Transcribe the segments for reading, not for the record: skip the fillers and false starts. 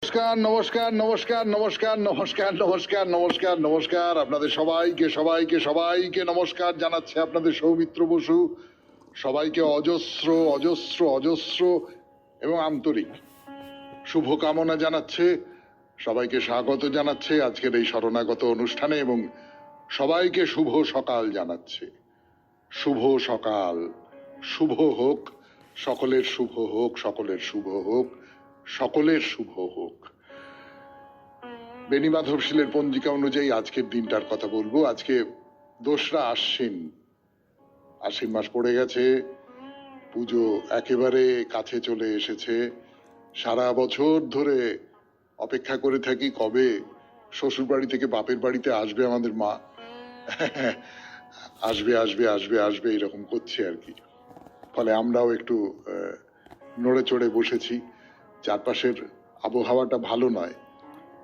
নমস্কার নমস্কার নমস্কার নমস্কার নমস্কার নমস্কার নমস্কার নমস্কার আপনাদের সবাইকে সবাইকে সবাইকে নমস্কার জানাচ্ছে আপনাদের সৌমিত্র বসু। সবাইকে অজস্র অজস্র অজস্র এবং আন্তরিক শুভকামনা জানাচ্ছে, সবাইকে স্বাগত জানাচ্ছে আজকের এই শরণাগত অনুষ্ঠানে এবং সবাইকে শুভ সকাল জানাচ্ছে। শুভ সকাল, শুভ হোক, সকলের শুভ হোক, সকলের শুভ হোক, সকলের শুভ হোক। বেনি মাধবশীলের পঞ্জিকা অনুযায়ী আজকের দিনটার কথা বলবো। আজকে 2রা আশ্বিন, আশ্বিন মাস পড়ে গেছে, পুজো একেবারে কাছে চলে এসেছে। সারা বছর ধরে অপেক্ষা করে থাকি কবে শ্বশুর বাড়ি থেকে বাপের বাড়িতে আসবে আমাদের মা। আসবে আসবে আসবে আসবে এরকম করছে আর কি। ফলে আমরাও একটু নড়ে চড়ে বসেছি। চারপাশের আবহাওয়াটা ভালো নয়,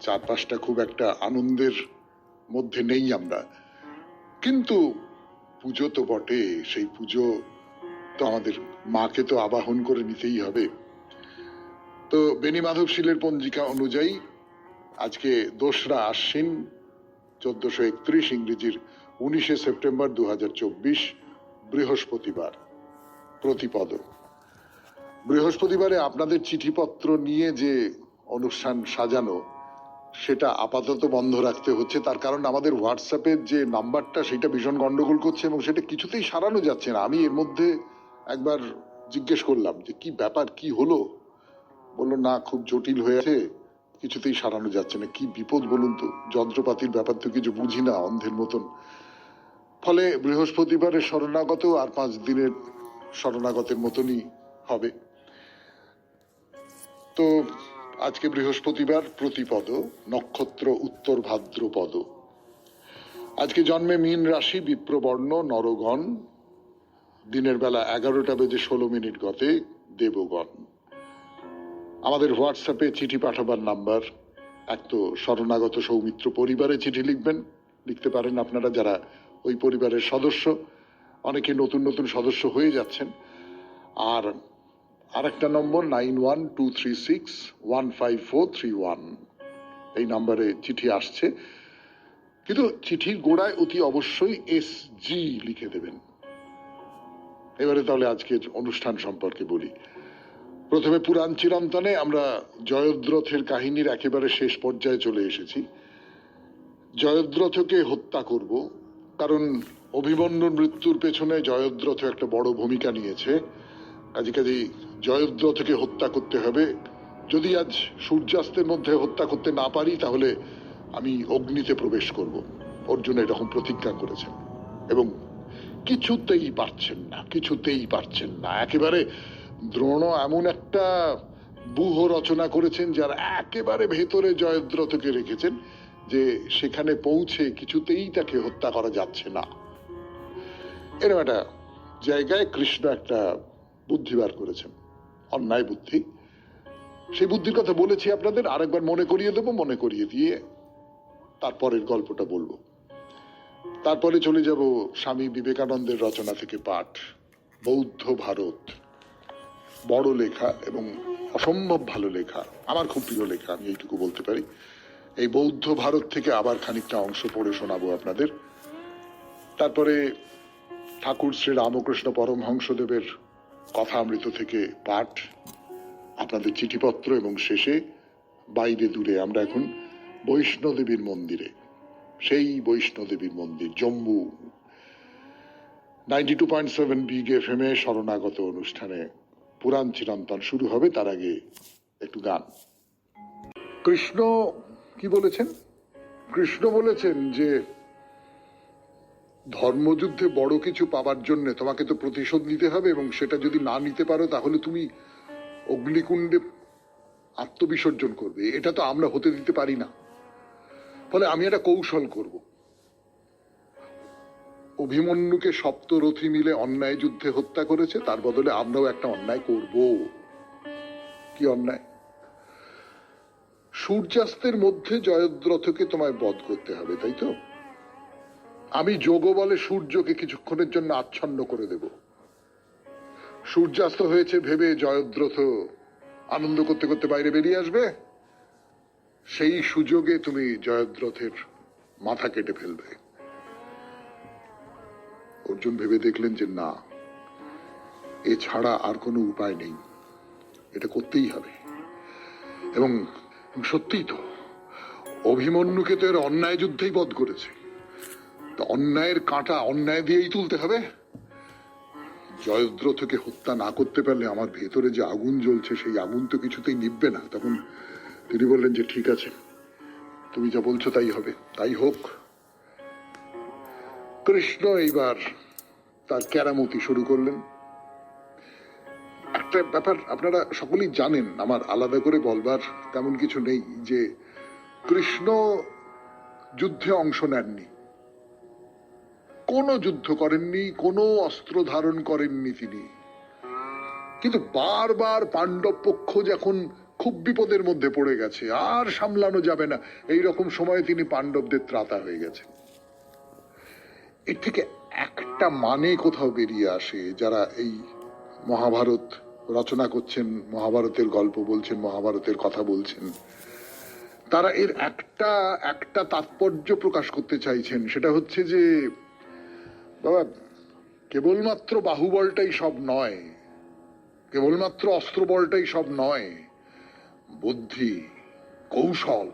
চারপাশটা খুব একটা আনন্দের মধ্যে নেই আমরা, কিন্তু পুজো তো বটে, সেই পুজো তো আমাদের মাকে তো আবাহন করে নিতেই হবে। তো বেনি মাধবশীলের পঞ্জিকা অনুযায়ী আজকে 2রা আশ্বিন 1431, ইংরেজির 19শে সেপ্টেম্বর 2024, বৃহস্পতিবার, প্রতিপদ। বৃহস্পতিবারে আপনাদের চিঠিপত্র নিয়ে যে অনুষ্ঠান সাজানো, সেটা আপাতত বন্ধ রাখতে হচ্ছে। তার কারণ আমাদের হোয়াটসঅ্যাপের যে নাম্বারটা সেটা ভীষণ গন্ডগোল করছে এবং সেটা কিছুতেই সারানো যাচ্ছে না। আমি এর মধ্যে একবার জিজ্ঞেস করলাম যে কি ব্যাপার, কি হলো, বললো না খুব জটিল হয়েছে, কিছুতেই সারানো যাচ্ছে না। কি বিপদ বলুন তো, যন্ত্রপাতির ব্যাপার তো কিছু বুঝি না, অন্ধের মতন। ফলে বৃহস্পতিবারের শরণাগত আর 5 দিনের শরণাগতের মতনই হবে। তো আজকে বৃহস্পতিবার, প্রতিপদ, নক্ষত্র উত্তর ভাদ্রপদ। আজকে জন্মে মীন রাশি, বিপ্রবর্ণ, নরগণ, দিনের বেলা 11:16 গতে দেবগণ। আমাদের হোয়াটসঅ্যাপে চিঠি পাঠাবার নাম্বার, এক তো শরণাগত সৌমিত্র পরিবারে চিঠি লিখবেন, লিখতে পারেন আপনারা যারা ওই পরিবারের সদস্য, অনেকে নতুন নতুন সদস্য হয়ে যাচ্ছেন। আর আরেকটা নম্বর 9123615431, এই নাম্বারে চিঠি আসছে, কিন্তু চিঠির গোড়ায় অতি অবশ্যই SG লিখে দেবেন। এবারে তাহলে আজকের অনুষ্ঠান সম্পর্কে বলি। প্রথমে পুরাণ চিরন্তনে আমরা জয়দ্রথের কাহিনীর একেবারে শেষ পর্যায়ে চলে এসেছি। জয়দ্রথকে হত্যা করব, কারণ অভিমন্যুর মৃত্যুর পেছনে জয়দ্রথ একটা বড় ভূমিকা নিয়েছে। কাজেই জয়দ্রথকে হত্যা করতে হবে। যদি আজ সূর্যাস্তের মধ্যে হত্যা করতে না পারি তাহলে আমি অগ্নিতে প্রবেশ করব। অর্জুন এরকম প্রতিজ্ঞা করেছেন এবং কিছুতেই পারছেন না, কিছুতেই পারছেন না। একেবারে দ্রোণ এমন একটা ব্যূহ রচনা করেছেন যার একেবারে ভেতরে জয়দ্রথকে রেখেছেন, যে সেখানে পৌঁছে কিছুতেই তাকে হত্যা করা যাচ্ছে না। এরকম একটা জায়গায় কৃষ্ণ একটা বুদ্ধি বার করেছেন, অন্যায় বুদ্ধি। সেই বুদ্ধির কথা বলেছি আপনাদের, আরেকবার মনে করিয়ে দেবো, মনে করিয়ে দিয়ে তারপরের গল্পটা বলবো। তারপরে চলে যাব স্বামী বিবেকানন্দের রচনা থেকে পাঠ, বৌদ্ধ ভারত। বড় লেখা এবং অসম্ভব ভালো লেখা, আমার খুব প্রিয় লেখা, আমি এইটুকু বলতে পারি। এই বৌদ্ধ ভারত থেকে আবার খানিকটা অংশ পড়ে শোনাবো আপনাদের। তারপরে ঠাকুর শ্রী রামকৃষ্ণ পরমহংসদেবের কথামৃত থেকে পাঠ, আপনাদের চিঠিপত্র, এবং শেষে বাইরে দূরে আমরা এখন বৈষ্ণোদেবীর মন্দিরে, সেই বৈষ্ণোদেবীর মন্দির জম্মু। 92.7 বিগ FM এ শরণাগত অনুষ্ঠানে পুরাণ চিরন্তন শুরু হবে। তার আগে একটু গান। কৃষ্ণ কি বলেছেন? কৃষ্ণ বলেছেন যে ধর্মযুদ্ধে বড় কিছু পাবার জন্য তোমাকে তো প্রতিশোধ নিতে হবে, এবং সেটা যদি না নিতে পারো তাহলে তুমি অগ্নিকুণ্ডে আত্মবিসর্জন করবে। এটা তো আমরা হতে দিতে পারি না। ফলে আমি একটা কৌশল করব। অভিমন্যুকে সপ্তরথী মিলে অন্যায় যুদ্ধে হত্যা করেছে, তার বদলে আমরাও একটা অন্যায় করব। কি অন্যায়? সূর্যাস্তের মধ্যে জয়দ্রথকে তোমায় বধ করতে হবে, তাই তো? আমি যোগ বলে সূর্যকে কিছুক্ষণের জন্য আচ্ছন্ন করে দেব। সূর্যাস্ত হয়েছে ভেবে জয়দ্রথ আনন্দ করতে করতে বাইরে বেরিয়ে আসবে, সেই সুযোগে তুমি জয়দ্রথের মাথা কেটে ফেলবে। অর্জুন ভেবে দেখলেন যে না, এছাড়া আর কোনো উপায় নেই, এটা করতেই হবে। এবং সত্যিই তো অভিমন্যুকে তো এর অন্যায় যুদ্ধেই বধ করেছে, তো অন্যায়ের কাঁটা অন্যায় দিয়েই তুলতে হবে। জয়দ্রথকে হত্যা না করতে পারলে আমার ভেতরে যে আগুন জ্বলছে সেই আগুন তো কিছুতেই নিভবে না। তখন তিনি বললেন যে ঠিক আছে, তুমি যা বলছো তাই হবে, তাই হোক। কৃষ্ণ এইবার তার কেরামতি শুরু করলেন। একটা ব্যাপার আপনারা সকলেই জানেন, আমার আলাদা করে বলবার তেমন কিছু নেই, যে কৃষ্ণ যুদ্ধে অংশ নেননি, কোনো যুদ্ধ করেননি, কোনো অস্ত্র ধারণ করেননি তিনি। কিন্তু বারবার পাণ্ডব পক্ষ যখন খুব বিপদের মধ্যে পড়ে গেছে, আর সামলানো যাবে না, এই রকম সময়ে তিনি পাণ্ডবদের ত্রাতা হয়ে গেছেন। এর থেকে একটা মানে কোথাও বেরিয়ে আসে, যারা এই মহাভারত রচনা করছেন, মহাভারতের গল্প বলছেন, মহাভারতের কথা বলছেন, তারা এর একটা তাৎপর্য প্রকাশ করতে চাইছেন। সেটা হচ্ছে যে বাবা, কেবলমাত্র বাহুবলটাই সব নয়, কেবলমাত্র অস্ত্রবলটাই সব নয়, বুদ্ধি, কৌশল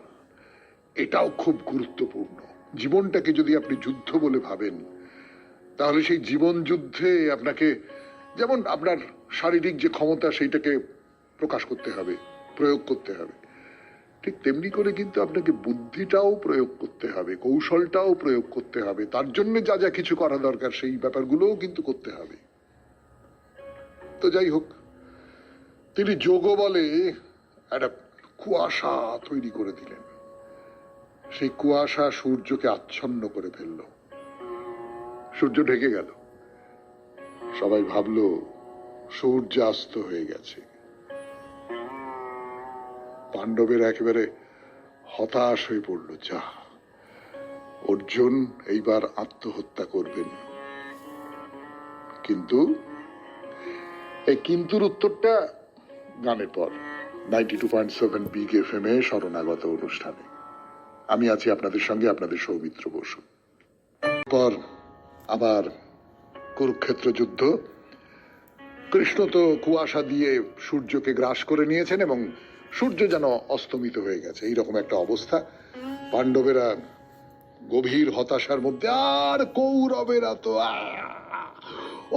এটাও খুব গুরুত্বপূর্ণ। জীবনটাকে যদি আপনি যুদ্ধ বলে ভাবেন, তাহলে সেই জীবন যুদ্ধে আপনাকে যেমন আপনার শারীরিক যে ক্ষমতা সেইটাকে প্রকাশ করতে হবে, প্রয়োগ করতে হবে, ঠিক তেমনি করে কিন্তু আপনাকে বুদ্ধিটাও প্রয়োগ করতে হবে, কৌশলটাও প্রয়োগ করতে হবে। তার জন্য যা যা কিছু করা দরকার সেই ব্যাপারগুলোও কিন্তু করতে হবে। তো যাই হোক, তিনি যোগ বলে একটা কুয়াশা তৈরি করে দিলেন। সেই কুয়াশা সূর্যকে আচ্ছন্ন করে ফেলল, সূর্য ঢেকে গেল। সবাই ভাবলো সূর্যাস্ত হয়ে গেছে। পাণ্ডবের একেবারে হতাশ হয়ে পড়ল, যা অর্জুন এইবার আত্মহত্যা করবেন। কিন্তু এই কিন্তুর উত্তরটা গানের পর 92.7 বিগ FM এ শরণাগত অনুষ্ঠানে আমি আছি আপনাদের সঙ্গে, আপনাদের সৌমিত্র বসু। পর আবার কুরুক্ষেত্র যুদ্ধ। কৃষ্ণ তো কুয়াশা দিয়ে সূর্যকে গ্রাস করে নিয়েছেন এবং সূর্য যেন অস্তমিত হয়ে গেছে, এইরকম একটা অবস্থা। পাণ্ডবেরা গভীর হতাশার মধ্যে, আর কৌরবেরা তো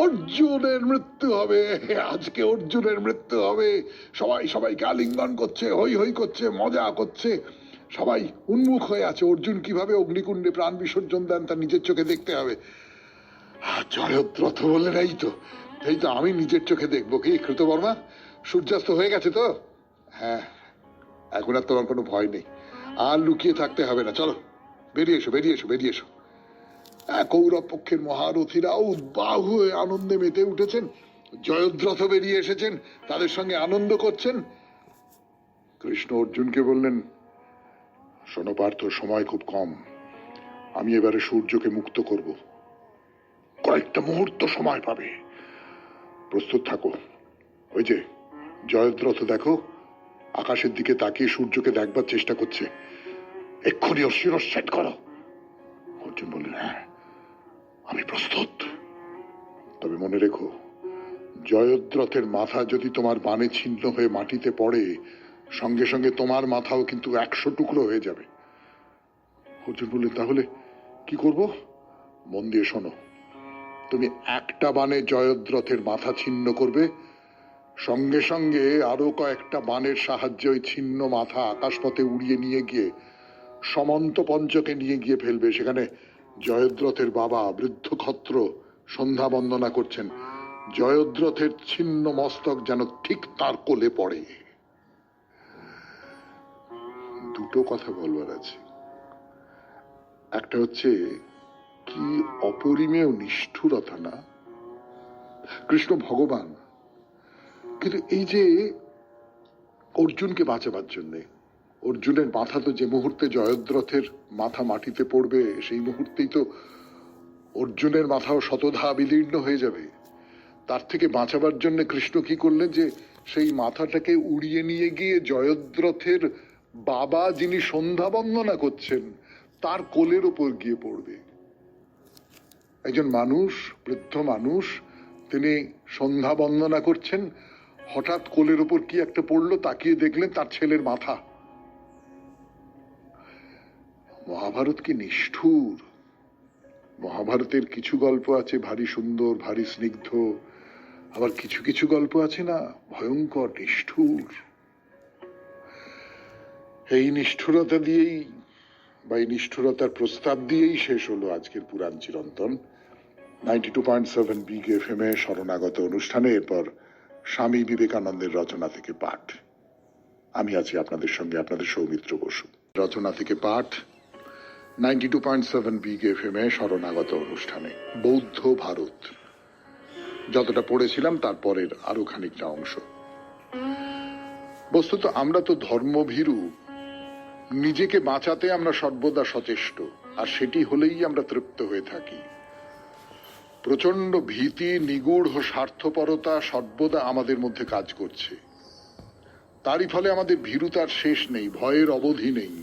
অর্জুনের মৃত্যু হবে, আজকে অর্জুনের মৃত্যু হবে। সবাই সবাইকে আলিঙ্গন করছে, হই হই করছে, মজা করছে, সবাই উন্মুখ হয়ে আছে। অর্জুন কিভাবে অগ্নিকুণ্ডে প্রাণ বিসর্জন দেন তা নিজের চোখে দেখতে হবে। জয়দ্রথ বললেন, এই তো আমি নিজের চোখে দেখবো। কি কৃতবর্মা, সূর্যাস্ত হয়ে গেছে তো? হ্যাঁ, এখন আর তোমার কোনো ভয় নেই, আর লুকিয়ে থাকতে হবে না, চলো বেরিয়ে এসো, বেরিয়ে এসো, বেরিয়ে এসো। কৌরব পক্ষের মহারথীরাও উদ্বাহ হয়ে আনন্দে মেতে উঠেছেন। জয়দ্রথ বেরিয়ে এসেছেন, তাদের সঙ্গে আনন্দ করছেন। কৃষ্ণ অর্জুনকে বললেন, শোনো পার্থ, সময় খুব কম, আমি এবারে সূর্যকে মুক্ত করব, কয়েকটা মুহূর্ত সময় পাবে, প্রস্তুত থাকো। ওই যে জয়দ্রথ দেখো, আকাশের দিকে তাকিয়ে সূর্যকে দেখবার চেষ্টা করছে, এক্ষুনি ওর শিরচ্ছেদ করো। অর্জুন বললেন, হ্যাঁ আমি প্রস্তুত, তবে মনে রেখো, জয়দ্রথের মাথা যদি তোমার বাণে ছিন্ন হয়ে মাটিতে পড়ে, সঙ্গে সঙ্গে তোমার মাথাও কিন্তু 100 টুকরো হয়ে যাবে। অর্জুন বললেন, তাহলে কি করব? মন দিয়ে শোনো, তুমি একটা বাণে জয়দ্রথের মাথা ছিন্ন করবে, সঙ্গে সঙ্গে আরো কয়েকটা বাণের সাহায্যে ওই ছিন্ন মাথা আকাশপথে উড়িয়ে নিয়ে গিয়ে সমন্ত পঞ্চকে নিয়ে গিয়ে ফেলবে। সেখানে জয়দ্রথের বাবা বৃদ্ধ ক্ষত্র সন্ধ্যা বন্দনা করছেন, জয়দ্রথের ছিন্ন মস্তক যেন ঠিক তার কোলে পড়ে। দুটো কথা বলবার আছে, একটা হচ্ছে কি অপরিমেয় নিষ্ঠুরতা না, কৃষ্ণ ভগবান, কিন্তু এই যে অর্জুনকে বাঁচাবার জন্যে, অর্জুনের মাথা তো যে মুহূর্তে জয়দ্রথের মাথা মাটিতে পড়বে সেই মুহূর্তেই তো অর্জুনের মাথাও শতধা বিদীর্ণ হয়ে যাবে। তার থেকে বাঁচাবার জন্য কৃষ্ণ কি করলেন, যে সেই মাথাটাকে উড়িয়ে নিয়ে গিয়ে জয়দ্রথের বাবা যিনি সন্ধ্যা বন্দনা করছেন তার কোলের ওপর গিয়ে পড়বে। একজন মানুষ, বৃদ্ধ মানুষ, তিনি সন্ধ্যা বন্দনা করছেন, হঠাৎ কোলের ওপর কি একটা পড়লো, তাকিয়ে দেখলেন তার ছেলের মাথা। মহাভারত কি নিষ্ঠুর! মহাভারতের কিছু গল্প আছে ভারী সুন্দর, ভারী স্নিগ্ধ, আবার কিছু কিছু গল্প আছে না ভয়ঙ্কর নিষ্ঠুর। এই নিষ্ঠুরতা দিয়েই বা এই নিষ্ঠুরতার প্রস্তাব দিয়েই শেষ হলো আজকের পুরাণ চিরন্তন 92.7 বিগ এফএম এ শরণাগত অনুষ্ঠানে। এরপর স্বামী বিবেকানন্দের রচনা থেকে পাঠ। আমি আছি আপনাদের সঙ্গে, আপনাদের সৌমিত্র বসু। রচনা থেকে পাঠ 92.7 বিগ এফএম এ শরণাগত অনুষ্ঠানে। বৌদ্ধ ভারত, যতটা পড়েছিলাম তারপরের আরো খানিকটা অংশ। বস্তুত আমরা তো ধর্মভীরু, নিজেকে বাঁচাতে আমরা সর্বদা সচেষ্ট, আর সেটি হলেই আমরা তৃপ্ত হয়ে থাকি। প্রচন্ড ভীতি, নিগূঢ় স্বার্থপরতা সর্বদা আমাদের মধ্যে কাজ করছে। তারই ফলে আমাদের ভীরুতার শেষ নেই, ভয়ের অবধি নেই।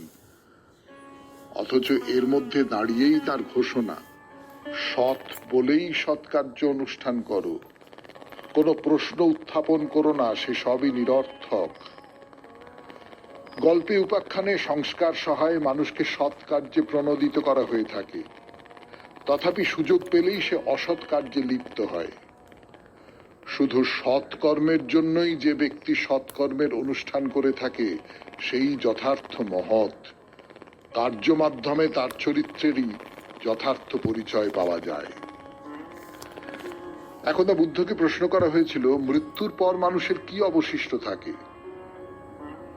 অথচ এর মধ্যে দাঁড়িয়েই তার ঘোষণা, সৎ বলেই সৎকার্য অনুষ্ঠান করো, কোনো প্রশ্ন উত্থাপন করো না, সে সবই নিরর্থক। গল্পে উপাখ্যানে সংস্কার সহায়ে মানুষকে সৎ কার্যে প্রণোদিত করা হয়ে থাকে, তথাপি সুযোগ পেলেই সে অসৎ কার্যে লিপ্ত হয়। শুধু সৎকর্মের জন্যই যে ব্যক্তি সৎকর্মের অনুষ্ঠান করে থাকে সেই যথার্থ মহৎ। কার্য মাধ্যমে তার চরিত্রেরই যথার্থ পরিচয় পাওয়া যায়। একদা বুদ্ধকে প্রশ্ন করা হয়েছিল, মৃত্যুর পর মানুষের কি অবশিষ্ট থাকে?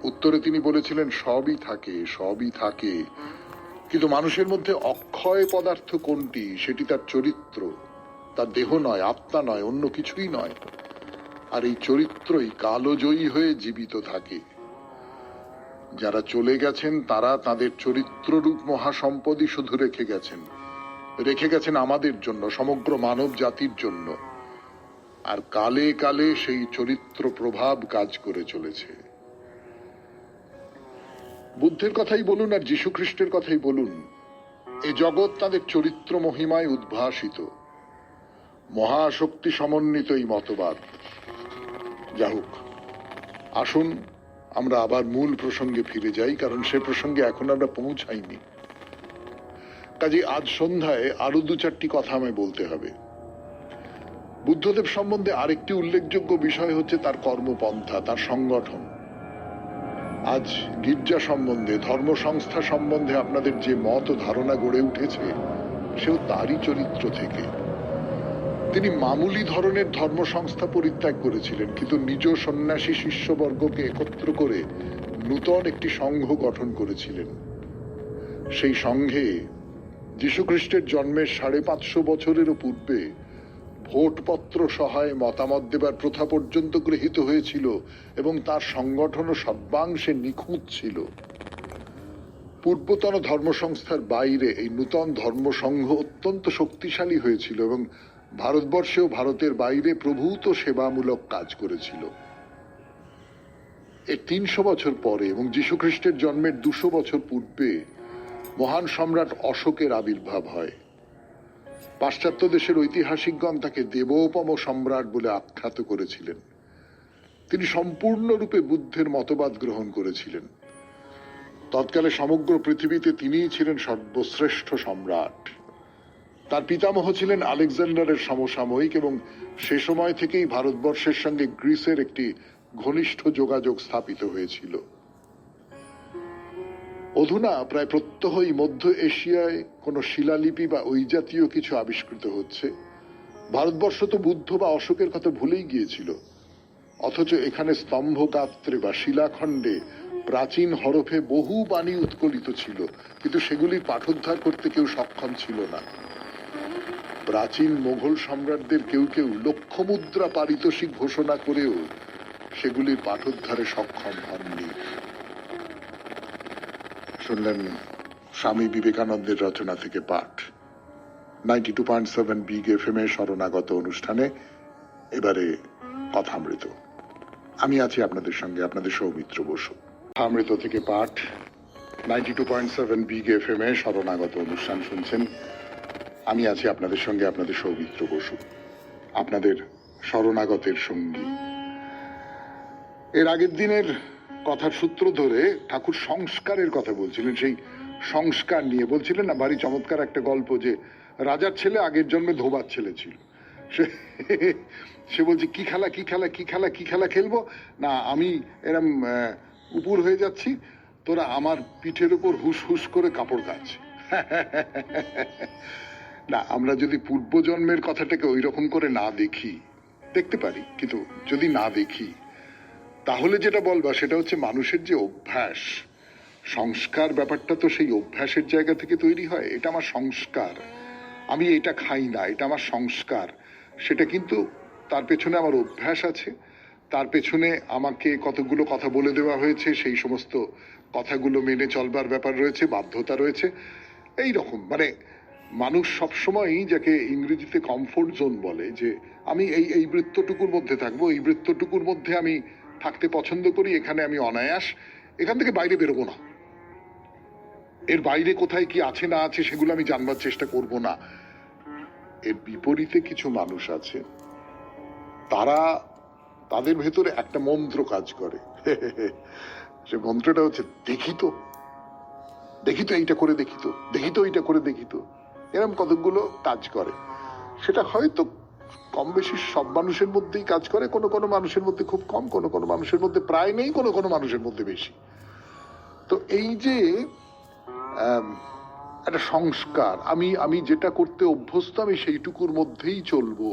উত্তরে তিনি বলেছিলেন, সবই থাকে, সবই থাকে, কিন্তু মানুষের মধ্যে অক্ষয় পদার্থ কোনটি? সেটি তার চরিত্র, তার দেহ নয়, আত্মা নয়, অন্য কিছুই নয়। আর এই চরিত্রই কালজয়ী হয়ে জীবিত থাকে। যারা চলে গেছেন তারা তাদের চরিত্ররূপ মহাসম্পদই শুধু রেখে গেছেন, রেখে গেছেন আমাদের জন্য, সমগ্র মানব জাতির জন্য। আর কালে কালে সেই চরিত্র প্রভাব কাজ করে চলেছে। বুদ্ধের কথাই বলুন আর যীশু খ্রিস্টের কথাই বলুন, এ জগৎ তাদের চরিত্র মহিমায় উদ্ভাসিত, মহাশক্তি সমন্বিত এই মতবাদ। যা হোক, আসুন আমরা আবার মূল প্রসঙ্গে ফিরে যাই, কারণ সে প্রসঙ্গে এখন আমরা পৌঁছাইনি। কাজে আজ সন্ধ্যায় আরো দু চারটি কথা আমায় বলতে হবে। বুদ্ধদেব সম্বন্ধে আরেকটি উল্লেখযোগ্য বিষয় হচ্ছে তার কর্মপন্থা, তার সংগঠন। আজ গির্জা সম্বন্ধে, ধর্ম সংস্থা সম্বন্ধে আপনাদের যে মত ও ধারণা গড়ে উঠেছে সেও তারই চরিত্র থেকে। তিনি মামুলি ধরনের ধর্ম সংস্থা পরিত্যাগ করেছিলেন, কিন্তু নিজ সন্ন্যাসী শিষ্যবর্গকে একত্র করে নূতন একটি সংঘ গঠন করেছিলেন। সেই সংঘে যীশুখ্রিস্টের জন্মের 550 বছরেরও পূর্বে ভোটপত্র সহায়ে মতামত দেবার প্রথা পর্যন্ত গৃহীত হয়েছিল, এবং তার সংগঠনও সর্বাংশে নিখুঁত ছিল। পূর্বতন ধর্মসংস্থার বাইরে এই নূতন ধর্মসংঘ অত্যন্ত শক্তিশালী হয়েছিল, এবং ভারতবর্ষেও ভারতের বাইরে প্রভূত সেবামূলক কাজ করেছিল। এর 300 বছর পরে এবং যীশুখ্রিস্টের জন্মের 200 বছর পূর্বে মহান সম্রাট অশোকের আবির্ভাব হয়। পাশ্চাত্য দেশের ঐতিহাসিকগণ তাকে দেবোপম সম্রাট বলে আখ্যাত করেছিলেন। তিনি সম্পূর্ণরূপে বুদ্ধের মতবাদ গ্রহণ করেছিলেন। তৎকালে সমগ্র পৃথিবীতে তিনিই ছিলেন সর্বশ্রেষ্ঠ সম্রাট। তার পিতামহ ছিলেন আলেকজান্ডারের সমসাময়িক, এবং সে সময় থেকেই ভারতবর্ষের সঙ্গে গ্রিসের একটি ঘনিষ্ঠ যোগাযোগ স্থাপিত হয়েছিল। অধুনা প্রায় প্রত্যহই মধ্য এশিয়ায় কোনো শিলালিপি বা ওই জাতীয় কিছু আবিষ্কৃত হচ্ছে। ভারতবর্ষ তো বুদ্ধ বা অশোকের কথা ভুলেই গিয়েছিল, অথচ এখানে স্তম্ভগাত্রে বা শিলাখণ্ডে প্রাচীন হরফে বহু বাণী উৎকলিত ছিল, কিন্তু সেগুলির পাঠোদ্ধার করতে কেউ সক্ষম ছিল না। প্রাচীন মোগল সম্রাটদের কেউ কেউ লক্ষ মুদ্রা পারিতোষিক ঘোষণা করেও সেগুলির পাঠোদ্ধারে সক্ষম হননি। শুনলেন স্বামী বিবেকানন্দের রচনা থেকে পাঠ 92.7 বিগ এফএম এর শরণাগত অনুষ্ঠানে। এবারে কথামৃত। আমি আছি আপনাদের সঙ্গে, আপনাদের সৌমিত্র বসু। অমৃত থেকে পাঠ 92.7 বিগ এফএম এ শরণাগত অনুষ্ঠান শুনছেন। আমি আছি আপনাদের সঙ্গে, আপনাদের সৌমিত্র বসু, আপনাদের শরণাগতের সঙ্গী। এর আগের দিনের কথার সূত্র ধরে ঠাকুর সংস্কারের কথা বলছিলেন, সেই সংস্কার নিয়ে বলছিলেন না, ভারী চমৎকার একটা গল্প যে রাজার ছেলে আগের জন্মে ধোবার ছেলে ছিল। সে বলছে কি খেলা কি খেলা কি খেলা কি খেলা খেলবো না, আমি এরম উপর হয়ে যাচ্ছি, তোরা আমার পিঠের উপর হুস হুস করে কাপড় কাচ। না, আমরা যদি পূর্বজন্মের কথাটাকে ওই রকম করে না দেখি, দেখতে পারি, কিন্তু যদি না দেখি, তাহলে যেটা বলবা সেটা হচ্ছে মানুষের যে অভ্যাস, সংস্কার ব্যাপারটা তো সেই অভ্যাসের জায়গা থেকে তৈরি হয়। এটা আমার সংস্কার, আমি এটা খাই না, এটা আমার সংস্কার। সেটা কিন্তু তার পেছনে আমার অভ্যাস আছে, তার পেছনে আমাকে কতগুলো কথা বলে দেওয়া হয়েছে, সেই সমস্ত কথাগুলো মেনে চলবার ব্যাপার রয়েছে, বাধ্যতা রয়েছে। এই রকম মানে মানুষ সবসময়ই যাকে ইংরেজিতে কমফোর্ট জোন বলে, যে আমি এই বৃত্তটুকুর মধ্যে থাকবো, এই বৃত্তটুকুর মধ্যে আমি থাকতে পছন্দ করি, এখানে আমি অনায়াস, এখান থেকে বাইরে বেরোবো না, এর বাইরে কোথায় কি আছে না আছে সেগুলো আমি জানবার চেষ্টা করব না। এর বিপরীতে কিছু মানুষ আছে, তাদের ভেতরে একটা মন্ত্র কাজ করে। সে মন্ত্রটা হচ্ছে দেখি তো এইটা করে, দেখি তো এইটা করে, দেখি তো, এরকম কতগুলো কাজ করে। সেটা হয়তো কম বেশি সব মানুষের মধ্যেই কাজ করে, কোনো কোনো মানুষের মধ্যে খুব কম, কোনো কোনো মানুষের মধ্যে প্রায় নেই, কোনো কোনো মানুষের মধ্যে বেশি। তো এই যে একটা সংস্কার, আমি যেটা করতে অভ্যস্ত আমি সেইটুকুর মধ্যেই চলবো,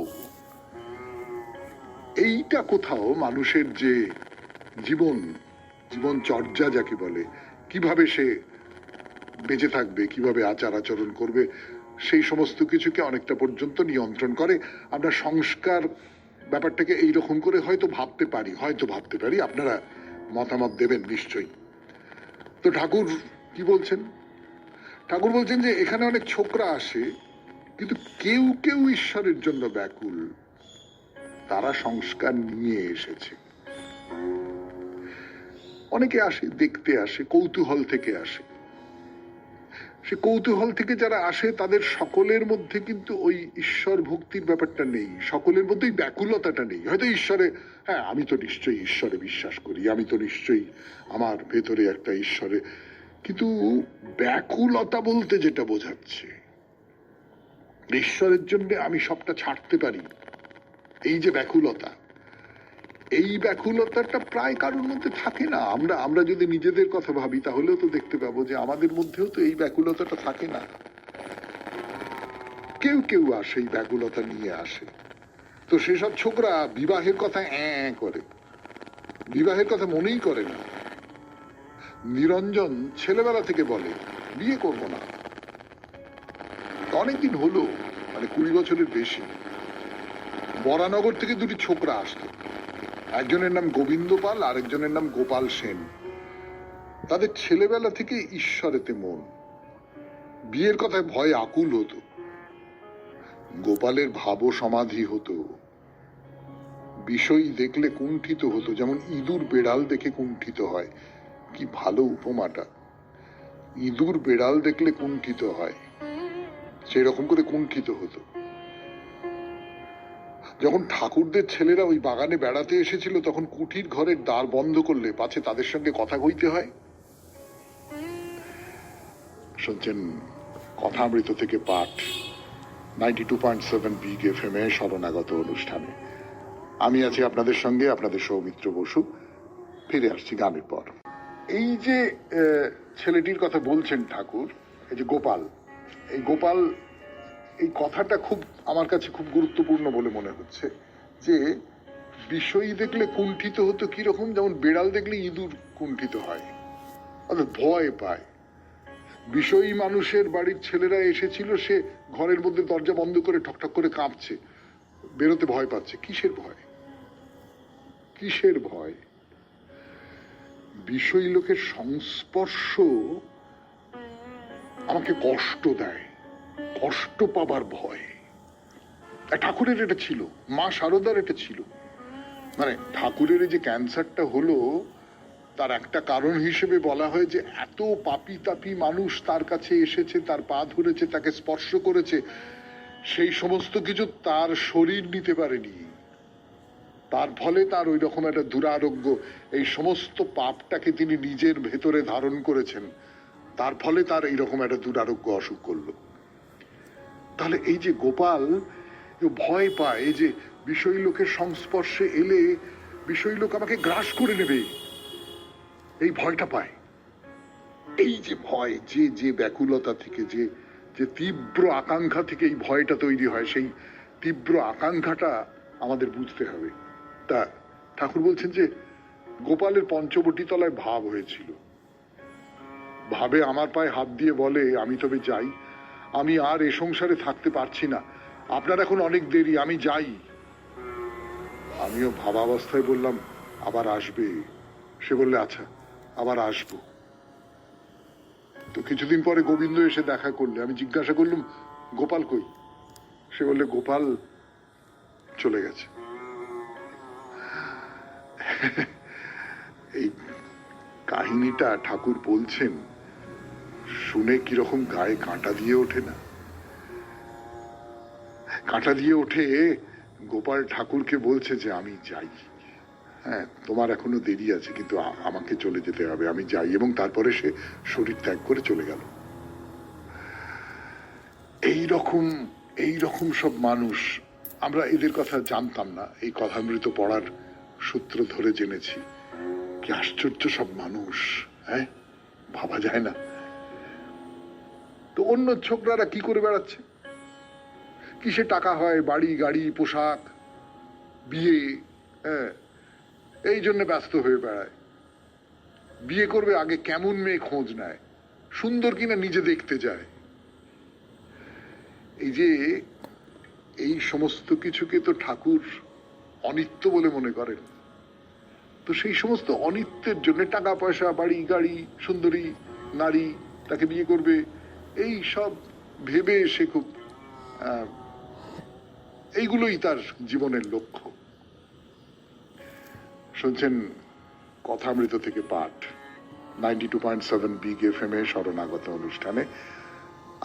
এইটা কোথাও মানুষের যে জীবনচর্যা যাকে বলে, কিভাবে সে বেঁচে থাকবে, কিভাবে আচার আচরণ করবে, সেই সমস্ত কিছুকে অনেকটা পর্যন্ত নিয়ন্ত্রণ করে। আমরা সংস্কার ব্যাপারটাকে এইরকম করে হয়তো ভাবতে পারি, আপনারা মতামত দেবেন নিশ্চয়ই। তো ঠাকুর কি বলছেন? ঠাকুর বলছেন যে এখানে অনেক ছোকরা আসে, কিন্তু কেউ কেউ ঈশ্বরের জন্য ব্যাকুল, তারা সংস্কার নিয়ে এসেছে। অনেকে আসে, দেখতে আসে, কৌতূহল থেকে আসে। সে কৌতূহল থেকে যারা আসে তাদের সকলের মধ্যে কিন্তু ওই ঈশ্বর ভক্তির ব্যাপারটা নেই, সকলের মধ্যে ওই ব্যাকুলতাটা নেই। হয়তো ঈশ্বরে, হ্যাঁ আমি তো নিশ্চয়ই ঈশ্বরে বিশ্বাস করি, আমি তো নিশ্চয়ই আমার ভেতরে একটা ঈশ্বরে, কিন্তু ব্যাকুলতা বলতে যেটা বোঝাচ্ছে ঈশ্বরের জন্য আমি সবটা ছাড়তে পারি, এই যে ব্যাকুলতা, এই ব্যাকুলতাটা প্রায় কারোর মধ্যে থাকে না। আমরা যদি নিজেদের কথা ভাবি তাহলেও তো দেখতে পাবো যে আমাদের মধ্যেও তো এই ব্যাকুলতাটা থাকে না। কেউ কেউ আসে, এই ব্যাকুলতা নিয়ে আসে। তো সেসব ছোকরা বিবাহের কথা করে, বিবাহের কথা মনেই করে না। নিরঞ্জন ছেলেবেলা থেকে বলে বিয়ে করবো না, অনেকদিন হলো, মানে 20 বছরের বেশি। বরানগর থেকে দুটি ছোকরা আসতো, একজনের নাম গোবিন্দ পাল, আরেকজনের নাম গোপাল সেন। তাদের ছেলেবেলা থেকে ঈশ্বরেতে মন, বিয়ের কথায় ভয় আকুল হতো। গোপালের ভাব সমাধি হতো, বিষয় দেখলে কুণ্ঠিত হতো, যেমন ইঁদুর বেড়াল দেখে কুণ্ঠিত হয়। কি ভালো উপমাটা, ইঁদুর বেড়াল দেখলে কুণ্ঠিত হয়, সেই রকম করে কুণ্ঠিত হতো। যখন ঠাকুরদের ছেলেরা ওই বাগানে বেড়াতে এসেছিল, তখন কুঠির ঘরের দ্বার বন্ধ করলে পাছে তাদের সঙ্গে কথা কইতে হয়। শুনছেন কথামৃত থেকে পাঠ 92.7 বিগ এফএম এ শরণাগত অনুষ্ঠানে। আমি আছি আপনাদের সঙ্গে, আপনাদের সৌমিত্র বসু। ফিরে আসছি গানের পর। এই যে ছেলেটির কথা বলছেন ঠাকুর, এই যে গোপাল, এই গোপাল, এই কথাটা খুব আমার কাছে খুব গুরুত্বপূর্ণ বলে মনে হচ্ছে। যে বিষয় দেখলে কুণ্ঠিত হতো কিরকম, যেমন বেড়াল দেখলে ইঁদুর কুণ্ঠিত হয়, অর্থাৎ ভয় পায়। বিষয়ী মানুষের বাড়ির ছেলেরা এসেছিল, সে ঘরের মধ্যে দরজা বন্ধ করে ঠকঠক করে কাঁপছে, বেরোতে ভয় পাচ্ছে। কিসের ভয়? কিসের ভয়? বিষয়ী লোকের সংস্পর্শ আমাকে কষ্ট দেয়, কষ্ট পাবার ভয়। ঠাকুরের এটা ছিল, মা শারদার এটা ছিল। মানে ঠাকুরের এই যে ক্যান্সারটা হলো, তার একটা কারণ হিসেবে বলা হয় যে এত পাপী তাপী মানুষ তার কাছে এসেছে, তার পা ধরেছে, তাকে স্পর্শ করেছে, সেই সমস্ত কিছু তার শরীর নিতে পারেনি। তার ফলে তার ওই রকম একটা দুরারোগ্য, এই সমস্ত পাপটাকে তিনি নিজের ভেতরে ধারণ করেছেন, তার ফলে তার এইরকম একটা দুরারোগ্য অসুখ করলো। তাহলে এই যে গোপাল ভয় পায়, এই যে বিষয় লোকের সংস্পর্শে এলে বিষয় লোক আমাকে গ্রাস করে নেবে, এই ভয়টা পায়। এই যে ভয়, যে যে ব্যাকুলতা থেকে, যে যে তীব্র আকাঙ্ক্ষা থেকে এই ভয়টা তৈরি হয়, সেই তীব্র আকাঙ্ক্ষাটা আমাদের বুঝতে হবে। তা ঠাকুর বলছেন যে গোপালের পঞ্চবটী তলায় ভাব হয়েছিল, ভাবে আমার পায়ে হাত দিয়ে বলে, আমি তবে যাই, আমি আর এ সংসারে থাকতে পারছি না, আপনার এখন অনেক দেরি, আমি যাই। আমিও ভাবাবস্থায় বললাম, আবার আসবে? সে বললে, আচ্ছা আবার আসবো। তো কিছুদিন পরে গোবিন্দ এসে দেখা করলে, আমি জিজ্ঞাসা করলাম, গোপাল কই? সে বললে, গোপাল চলে গেছে। এই কাহিনীটা ঠাকুর বলছেন, শুনে কিরকম গায়ে কাঁটা দিয়ে ওঠে না? কাঁটা দিয়ে ওঠে। গোপাল ঠাকুরকে বলছে যে আমি যাই, হ্যাঁ তোমার এখনো দেরি আছে, কিন্তু আমাকে চলে যেতে হবে, আমি যাই। এবং তারপরে সে শরীর ত্যাগ করে চলে গেল। এই রকম সব মানুষ, আমরা এদের কথা জানতাম না, এই কথামৃত পড়ার সূত্র ধরে জেনেছি। কি আশ্চর্য সব মানুষ, হ্যাঁ, ভাবা যায় না। তো অন্য ছোকরারা কি করে বেড়াচ্ছে, কিসে টাকা হয়, বাড়ি গাড়ি পোশাক বিয়ে, হ্যাঁ, এই জন্য ব্যস্ত হয়ে বেড়ায়। বিয়ে করবে আগে কেমন মেয়ে খোঁজ নেয়, সুন্দর কিনা নিজে দেখতে যায়। এই যে এই সমস্ত কিছুকে তো ঠাকুর অনিত্য বলে মনে করেন। তো সেই সমস্ত অনিত্যের জন্য টাকা পয়সা, বাড়ি গাড়ি, সুন্দরী নারী, তাকে বিয়ে করবে, এই সব ভেবে সে খুব এইগুলোই তার জীবনের লক্ষ্য। শুনছেন কথামৃত থেকে পাঠ, 92.7 বিগ FM এ শরণাগত অনুষ্ঠানে।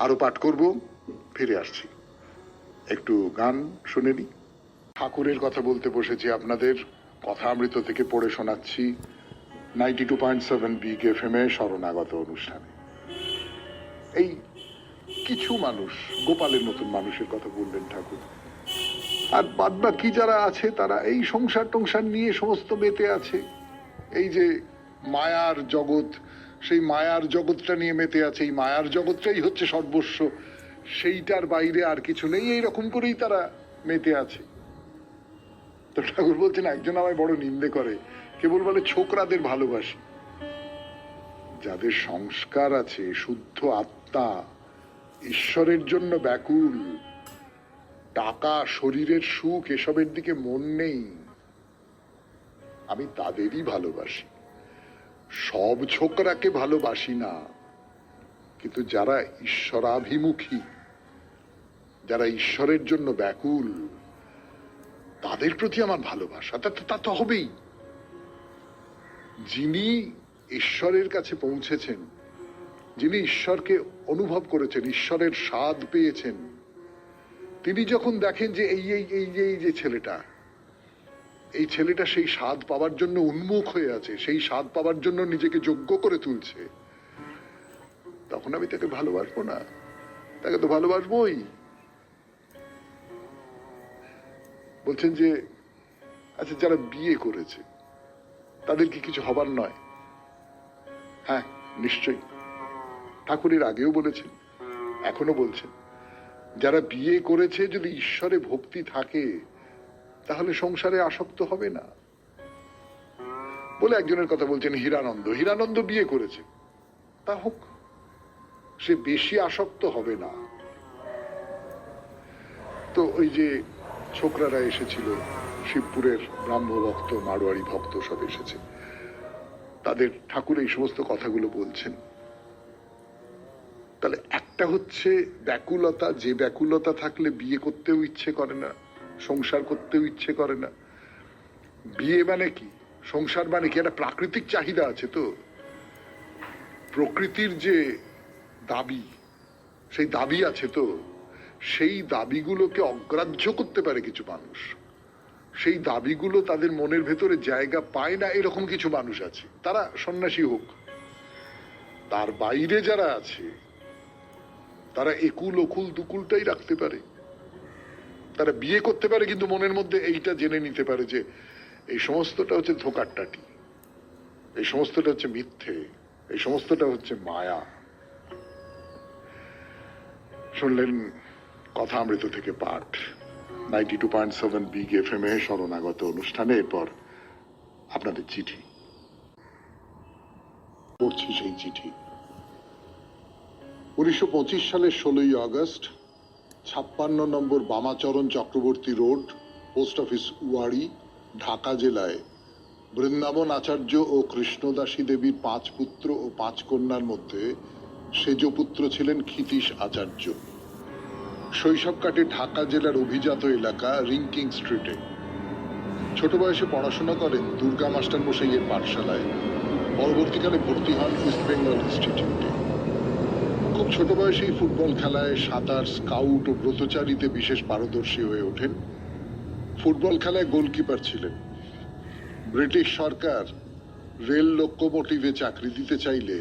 আরো পাঠ করব, ফিরে আসছি, একটু গান শুনে নি। ঠাকুরের কথা বলতে বসেছি আপনাদের, কথামৃত থেকে পড়ে শোনাচ্ছি 92.7 বিগ FM এ শরণাগত অনুষ্ঠানে। এই কিছু মানুষ, গোপালের মতন মানুষের কথা বললেন ঠাকুর, আর বাদ বাকি যারা আছে তারা এই সংসার টংসার নিয়ে সমস্ত মেতে আছে। এই যে মায়ার জগৎ, সেই মায়ার জগৎটা নিয়ে মেতে আছে, এই মায়ার জগৎটাই হচ্ছে সর্বস্ব, সেইটার বাইরে আর কিছু নেই, এইরকম করেই তারা মেতে আছে। তো ঠাকুর বলছেন, একজন আমায় বড় নিন্দে করে, কেবল বলে ছোকরাদের ভালোবাসি। যাদের সংস্কার আছে, শুদ্ধ আত্মা, ঈশ্বরের জন্য ব্যাকুল, টাকা শরীরের সুখ এসবের দিকে মন নেই, আমি তাদেরই ভালোবাসি। সব ছোকরাকে ভালোবাসি না, কিন্তু যারা ঈশ্বরাভিমুখী, যারা ঈশ্বরের জন্য ব্যাকুল, তাদের প্রতি আমার ভালোবাসা, তা তো হবেই। যিনি ঈশ্বরের কাছে পৌঁছেছেন, যিনি ঈশ্বরকে অনুভব করেছেন, ঈশ্বরের স্বাদ পেয়েছেন, তিনি যখন দেখেন যে এই যে ছেলেটা, এই ছেলেটা সেই স্বাদ পাওয়ার জন্য উন্মুখ হয়ে আছে, সেই স্বাদ পাওয়ার জন্য নিজেকে যোগ্য করে তুলছে, তখন আমি তাকে ভালোবাসবো না? তাকে তো ভালোবাসবোই। বলছেন যে আচ্ছা, যারা বিয়ে করেছে তাদের কি কিছু হবার নয়? হ্যাঁ, নিশ্চয়ই। ঠাকুরের আগেও বলেছেন, এখনো বলছেন, যারা বিয়ে করেছে যদি ঈশ্বরে ভক্তি থাকে তাহলে সংসারে আসক্ত হবে না। বলে একজনের কথা বলছেন, হীরানন্দ বিয়ে করেছে, তা হোক, সে বেশি আসক্ত হবে না। তো ওই যে ছোকরারা এসেছিল, শিবপুরের ব্রাহ্ম ভক্ত, মারোয়ারি ভক্ত সব এসেছে, তাদের ঠাকুর এই সমস্ত কথাগুলো বলছেন। তাহলে একটা হচ্ছে ব্যাকুলতা, যে ব্যাকুলতা থাকলে বিয়ে করতেও ইচ্ছে করে না, সংসার করতেও ইচ্ছে করে না। বিয়ে মানে কি? সংসার মানে কি একটা প্রাকৃতিক চাহিদা আছে, তো প্রকৃতির যে দাবি, সেই দাবি আছে, তো সেই দাবিগুলোকে অগ্রাহ্য করতে পারে কিছু মানুষ, সেই দাবিগুলো তাদের মনের ভেতরে জায়গা পায় না, এরকম কিছু মানুষ আছে, তারা সন্ন্যাসী হোক। তার বাইরে যারা আছে তারা একুল ওকুল দুকুলটাই রাখতে পারে, তারা বিয়ে করতে পারে, কিন্তু মনের মধ্যে এইটা জেনে নিতে পারে যে এই সমস্তটা হচ্ছে ধোকার টাটি, এই সমস্তটা হচ্ছে মিথ্যে, এই সমস্তটা হচ্ছে মায়া। শুনলেন কথা অমৃত থেকে পাঠ 92.7 বিগ এফএম এ শরণাগত অনুষ্ঠানে। এরপর আপনাদের চিঠি পড়ছি। সেই চিঠি 1925 সালের 16ই August, 56 number Bamacharan Chakraborty road, post office Wari, Dhaka জেলায় বৃন্দাবন আচার্য ও কৃষ্ণদাসী দেবীর 5 পুত্র ও 5 কন্যার মধ্যে সেজ পুত্র ছিলেন ক্ষিতীশ আচার্য। শৈশব কাটে ঢাকা জেলার অভিজাত এলাকা রিংকিং স্ট্রিটে। ছোট বয়সে পড়াশোনা করেন দুর্গা মাস্টার মশাইয়ের পাঠশালায়, পরবর্তীকালে ভর্তি হন ইস্ট বেঙ্গল ইনস্টিটিউটে। খুব ছোট বয়সেই ফুটবল খেলায়, সাঁতার, স্কাউট ও ব্রতচারীতে বিশেষ পারদর্শী হয়ে ওঠেন। ফুটবল খেলায় গোলকিপার ছিলেন। ব্রিটিশ সরকার রেল লোকোমোটিভে চাকরি দিতে চাইলে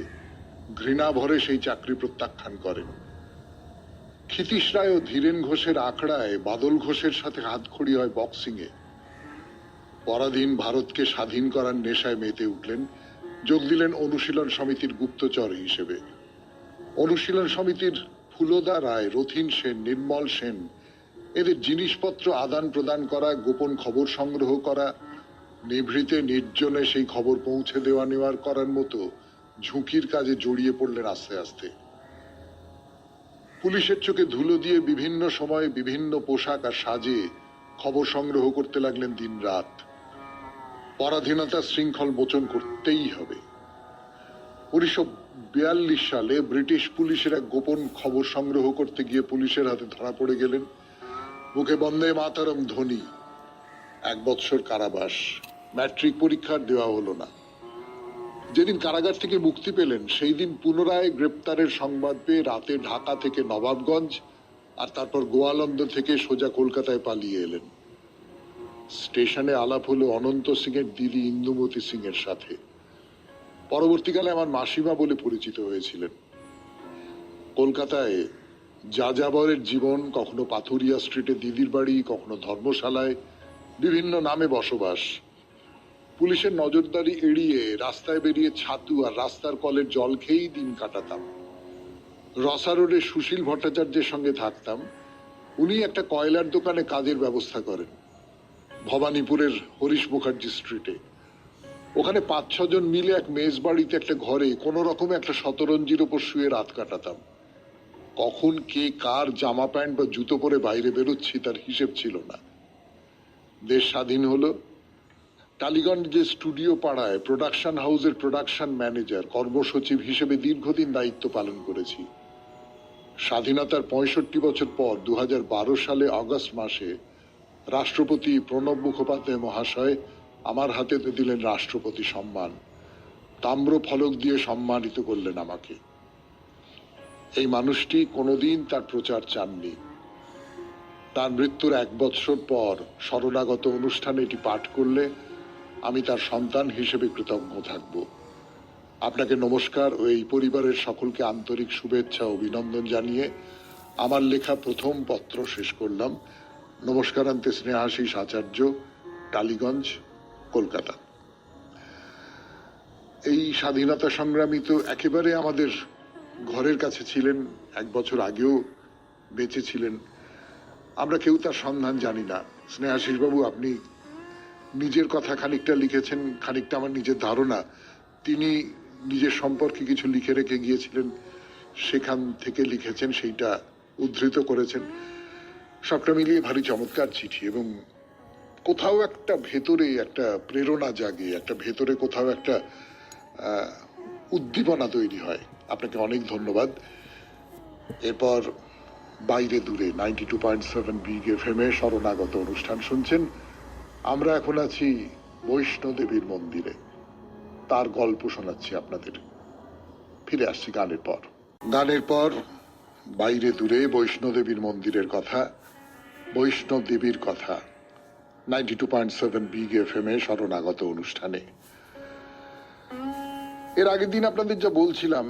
ঘৃণা ভরে সেই চাকরি প্রত্যাখ্যান করেন। ক্ষিতীশ রায় ও ধীরেন ঘোষের আখড়ায় বাদল ঘোষের সাথে হাতখড়ি হয় বক্সিংয়ে। পরাধীন ভারতকে স্বাধীন করার নেশায় মেতে উঠলেন, যোগ দিলেন অনুশীলন সমিতির গুপ্তচর হিসেবে। অনুশীলন সমিতির ফুলদা রায়, রথীন সেন, নির্মল সেন এদের জিনিসপত্র আদান প্রদান করা, গোপন খবর সংগ্রহ করা, নিভৃতে নির্জনে সেই খবর পৌঁছে দেওয়া নেওয়ার করার মতো ঝুঁকির কাজে জড়িয়ে পড়লেন আস্তে আস্তে। পুলিশের চোখে ধুলো দিয়ে বিভিন্ন সময়ে বিভিন্ন পোশাক আর সাজে খবর সংগ্রহ করতে লাগলেন দিন রাত। পরাধীনতার শৃঙ্খল মোচন করতেই হবে। 1942 সালে ব্রিটিশ পুলিশের এক গোপন খবর সংগ্রহ করতে গিয়ে পুলিশের হাতে ধরা পড়ে গেলেন। মুখে বন্দে মাতরম ধ্বনি। 1 বৎসর কারাবাস। ম্যাট্রিক পরীক্ষার দেওয়া হলো না। যেদিন কারাগার থেকে মুক্তি পেলেন সেই দিন পুনরায় গ্রেপ্তারের সংবাদ পেয়ে রাতে ঢাকা থেকে নবাবগঞ্জ আর তারপর গোয়ালন্দ থেকে সোজা কলকাতায় পালিয়ে এলেন। স্টেশনে আলাপ হলো অনন্ত সিং এর দিদি ইন্দুমতি সিং এর সাথে। পরবর্তীকালে আমার মাসিমা বলে পরিচিত হয়েছিলেন। কলকাতায় যাযাবরের জীবন, কখনো পাথুরিয়া স্ট্রিটে দিদির বাড়ি, কখনো ধর্মশালায়, বিভিন্ন নামে বসবাস। পুলিশের নজরদারি এড়িয়ে রাস্তায় বেরিয়ে ছাতু আর রাস্তার কলের জল খেয়েই দিন কাটাতাম। রসা রোডে সুশীল ভট্টাচার্যের সঙ্গে থাকতাম। উনি একটা কয়লার দোকানে কাজের ব্যবস্থা করেন ভবানীপুরের হরিশ মুখার্জি স্ট্রিটে। ওখানে 5-6 জন মিলে এক মেজ বাড়িতে একটা ঘরে কোনো রকমে একটা শতরঞ্জির ওপর শুয়ে রাত কাটাতাম। কখন কে কার জামা প্যান্ট বা জুতো পরে বাইরে বেরোচ্ছি তার হিসেব ছিল না। দেশ স্বাধীন হলো। টালিগঞ্জে স্টুডিও পাড়ায় প্রোডাকশন হাউসের প্রোডাকশন ম্যানেজার, কর্মসচিব হিসেবে দীর্ঘদিন দায়িত্ব পালন করেছি। স্বাধীনতার 65 বছর পর 2012 সালে আগস্ট মাসে রাষ্ট্রপতি প্রণব মুখোপাধ্যায় মহাশয় আমার হাতে দিলেন রাষ্ট্রপতি সম্মান। তাম্র ফলক দিয়ে সম্মানিত করলেন আমাকে। এই মানুষটি কোনোদিন তার প্রচার চাননি। তার মৃত্যুর 1 বৎসর পর শরণাগত অনুষ্ঠানে এটি পাঠ করলে আমি তার সন্তান হিসেবে কৃতজ্ঞ থাকব। আপনাকে নমস্কার ও এই পরিবারের সকলকে আন্তরিক শুভেচ্ছা ও অভিনন্দন জানিয়ে আমার লেখা প্রথম পত্র শেষ করলাম। নমস্কারান্তে স্নেহাশিস আচার্য, টালিগঞ্জ, কলকাতা। এই স্বাধীনতা সংগ্রামী তো একেবারে আমাদের ঘরের কাছে ছিলেন, 1 বছর আগেও বেঁচে ছিলেন। আমরা কেউ তার সন্ধান জানি না। স্নেহাশিস বাবু, আপনি নিজের কথা খানিকটা লিখেছেন, খানিকটা আমার নিজের ধারণা। তিনি নিজের সম্পর্কে কিছু লিখে রেখে গিয়েছিলেন, সেখান থেকে লিখেছেন, সেইটা উদ্ধৃত করেছেন। সবটা মিলিয়ে ভারী চমৎকার চিঠি, এবং কোথাও একটা ভেতরে একটা প্রেরণা জাগে, একটা ভেতরে কোথাও একটা উদ্দীপনা তৈরি হয়। আপনাকে অনেক ধন্যবাদ। এরপর বাইরে দূরে 92.7 বিগ এফএম এ শরণাগত অনুষ্ঠান শুনছেন। আমরা এখন আছি বৈষ্ণোদেবীর মন্দিরে, তার গল্প শোনাচ্ছি আপনাদের। ফিরে আসছি গানের পর। গানের পর বাইরে দূরে বৈষ্ণোদেবীর মন্দিরের কথা, বৈষ্ণোদেবীর কথা 92.7 বিগ FM এ শরণাগত অনুষ্ঠানে। এর আগের দিন আপনাদের যা বলছিলাম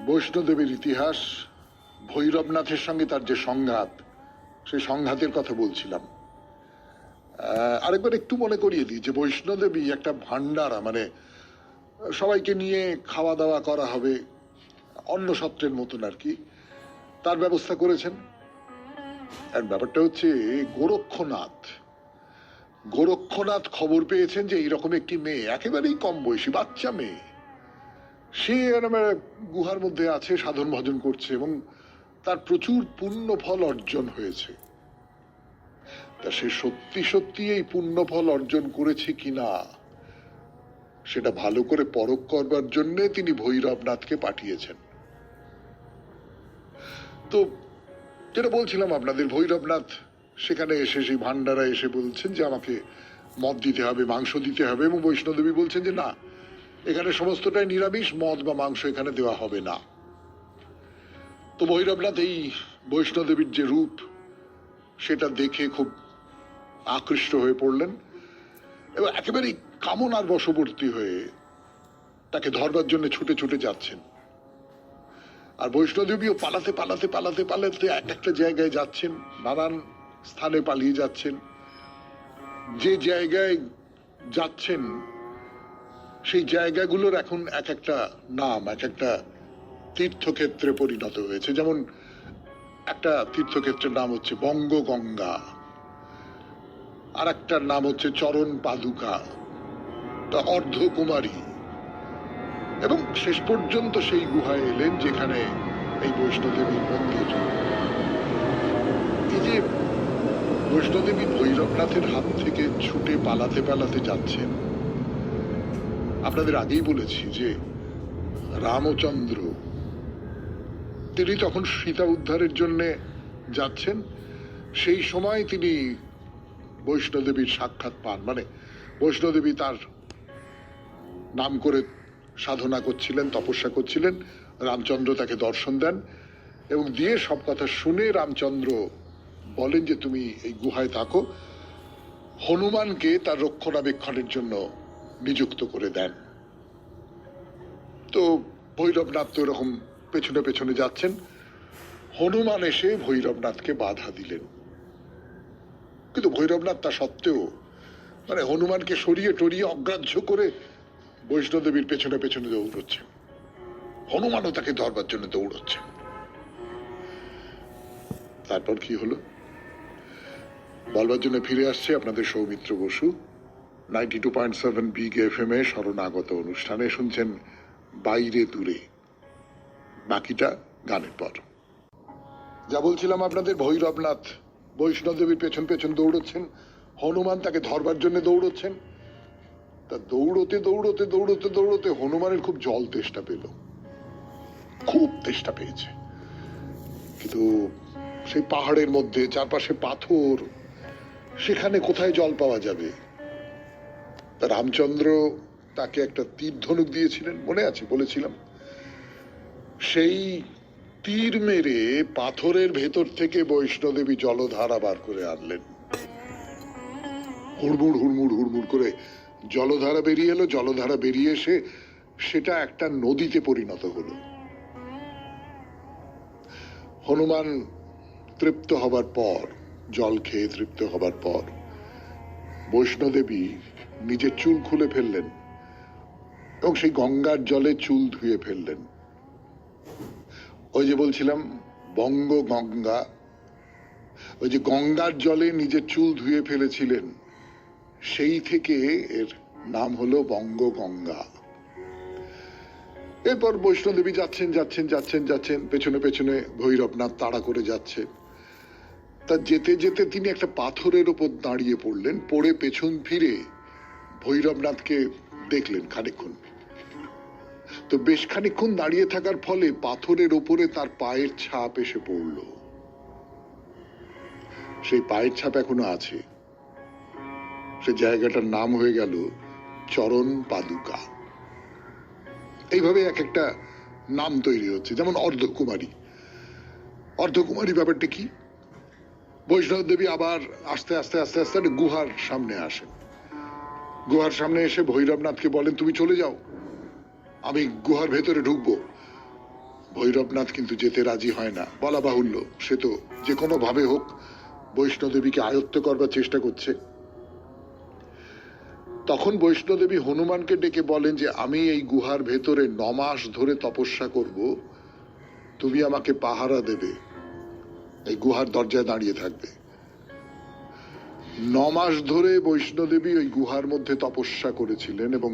বৈষ্ণোদেবীর ইতিহাস, ভৈরবনাথের সঙ্গে তার যে সংঘাত, সেই সংঘাতের কথা বলছিলাম। আরেকবার একটু মনে করিয়ে দিই যে বৈষ্ণোদেবী একটা ভান্ডারা, মানে সবাইকে নিয়ে খাওয়া দাওয়া করা হবে, অন্নসত্রের মতন আর কি, তার ব্যবস্থা করেছেন। আর ব্যাপারটা হচ্ছে গোরক্ষনাথ খবর পেয়েছেন যে এইরকম একটি মেয়ে, একেবারেই কম বয়সী বাচ্চা মেয়ে, সে গুহার মধ্যে আছে, সাধন ভজন করছে এবং তার প্রচুর পুণ্য ফল অর্জন হয়েছে। তা সে সত্যি সত্যি এই পুণ্য ফল অর্জন করেছে কিনা সেটা ভালো করে পরখ করবার জন্য তিনি ভৈরবনাথকে পাঠিয়েছেন। তো যেটা বলছিলাম আপনাদের, ভৈরবনাথ সেখানে এসে, সেই ভান্ডারা এসে বলছেন যে আমাকে মদ দিতে হবে, মাংস দিতে হবে, এবং বৈষ্ণোদেবী বলছেন যে না, এখানে সমস্তটাই নিরামিষ, মদ বা মাংস এখানে দেওয়া হবে না। তো ভৈরবনাথ এই বৈষ্ণোদেবীর যে রূপ সেটা দেখে খুব আকৃষ্ট হয়ে পড়লেন এবং একেবারেই কামনার বশবর্তী হয়ে তাকে ধরবার জন্য ছুটে ছুটে যাচ্ছেন। আর বৈষ্ণোদেবীও পালাতে পালাতে পালাতে পালাতে এক একটা জায়গায় যাচ্ছেন, নানান স্থানে পালিয়ে যাচ্ছেন। যে জায়গায় যাচ্ছেন সেই জায়গাগুলোর এখন এক একটা নাম, এক একটা তীর্থক্ষেত্রে পরিণত হয়েছে। যেমন একটা তীর্থক্ষেত্রের নাম হচ্ছে বঙ্গগঙ্গা, আর একটার নাম হচ্ছে চরণ পাদুকা, অর্ধকুমারী, এবং শেষ পর্যন্ত সেই গুহায় এলেন যেখানে এই বৈষ্ণোদেবীর মন্দির। এই যে বৈষ্ণোদেবী ভৈরবনাথের হাত থেকে ছুটে পালাতে পালাতে যাচ্ছেন, আপনাদের আগেই বলেছি যে রামচন্দ্র তিনি তখন সীতা উদ্ধারের জন্য যাচ্ছেন, সেই সময় তিনি বৈষ্ণোদেবীর সাক্ষাৎ পান। মানে বৈষ্ণোদেবী তার নাম করে সাধনা করছিলেন, তপস্যা করছিলেন, রামচন্দ্র তাকে দর্শন দেন এবং দিয়ে সব কথা শুনে রামচন্দ্র বলেন যে তুমি এই গুহায় থাকো, হনুমানকে তার রক্ষণাবেক্ষণের জন্য নিযুক্ত করে দেন। তো ভৈরবনাথ তো এরকম পেছনে পেছনে যাচ্ছেন, হনুমান এসে ভৈরবনাথকে বাধা দিলেন, কিন্তু ভৈরবনাথ তা সত্ত্বেও মানে হনুমানকে সরিয়ে টরিয়ে অগ্রাহ্য করে বৈষ্ণোদেবীর পেছনে পেছনে দৌড়চ্ছেন, হনুমানও তাকে ধরবার জন্য দৌড়চ্ছেন। তারপর কি হলো বলবার জন্য ফিরে আসছে আপনাদের সৌমিত্র বসু 92.7 বিগ FM এ শরণাগত অনুষ্ঠানে। শুনছেন বাইরে দূরে, বাকিটা গানের পর। যা বলছিলাম আপনাদের, ভৈরবনাথ বৈষ্ণোদেবীর পেছন পেছন দৌড়চ্ছেন, হনুমান তাকে ধরবার জন্য দৌড়চ্ছেন। তা দৌড়তে দৌড়তে দৌড়তে দৌড়তে হনুমানের খুব জল তেষ্টা পেল, খুব তেষ্টা পেয়েছে, কিন্তু সেই পাহাড়ের মধ্যে চারপাশে পাথর, সেখানে কোথায় জল পাওয়া যাবে? রামচন্দ্র তাকে একটা তীর ধনুক দিয়েছিলেন, মনে আছে বলেছিলাম, সেই তীর মেরে পাথরের ভেতর থেকে বৈষ্ণোদেবী জলধারা বার করে আনলেন। হুড়মুড় হুড়মুড় হুড়মুড় করে জলধারা বেরিয়ে এলো, জলধারা বেরিয়ে এসে সেটা একটা নদীতে পরিণত হলো। হনুমান তৃপ্ত হবার পর, জল খেয়ে তৃপ্ত হবার পর, বৈষ্ণোদেবী নিজের চুল খুলে ফেললেন এবং সেই গঙ্গার জলে চুল ধুয়ে ফেললেন। ওই যে বলছিলাম বঙ্গগঙ্গা, ওই যে গঙ্গার জলে নিজের চুল ধুয়ে ফেলেছিলেন, সেই থেকে এর নাম হলো বঙ্গগঙ্গা। এরপর বৈষ্ণোদেবী যাচ্ছেন যাচ্ছেন যাচ্ছেন যাচ্ছেন, পেছনে পেছনে ভৈরবনাথ তাড়া করে যাচ্ছে। তা যেতে যেতে তিনি একটা পাথরের ওপর দাঁড়িয়ে পড়লেন, পড়ে পেছন ফিরে ভৈরবনাথকে দেখলেন খানিকক্ষণ। তো বেশ খানিকক্ষণ দাঁড়িয়ে থাকার ফলে পাথরের ওপরে তার পায়ের ছাপ এসে পড়ল। সেই পায়ের ছাপ এখনো আছে। সে জায়গাটার নাম হয়ে গেল চরণ পাদুকা। এইভাবে এক একটা নাম তৈরি হচ্ছে, যেমন অর্ধকুমারী। অর্ধকুমারী ব্যাপারটা কি? বৈষ্ণব দেবী আবার আস্তে আস্তে আস্তে আস্তে একটা গুহার সামনে আসেন। গুহার সামনে এসে ভৈরবনাথকে বলেন, তুমি চলে যাও, আমি গুহার ভেতরে ঢুকবো। ভৈরবনাথ কিন্তু যেতে রাজি হয় না। বলা বাহুল্য, সে তো যে কোনো ভাবে হোক বৈষ্ণদেবীকে আয়ত্ত করবার চেষ্টা করছে। তখন বৈষ্ণদেবী হনুমানকে ডেকে বলেন যে আমি এই গুহার ভেতরে 9 মাস ধরে তপস্যা করব, তুমি আমাকে পাহারা দেবে, এই গুহার দরজায় দাঁড়িয়ে থাকবে। 9 মাস ধরে বৈষ্ণদেবী ওই গুহার মধ্যে তপস্যা করেছিলেন এবং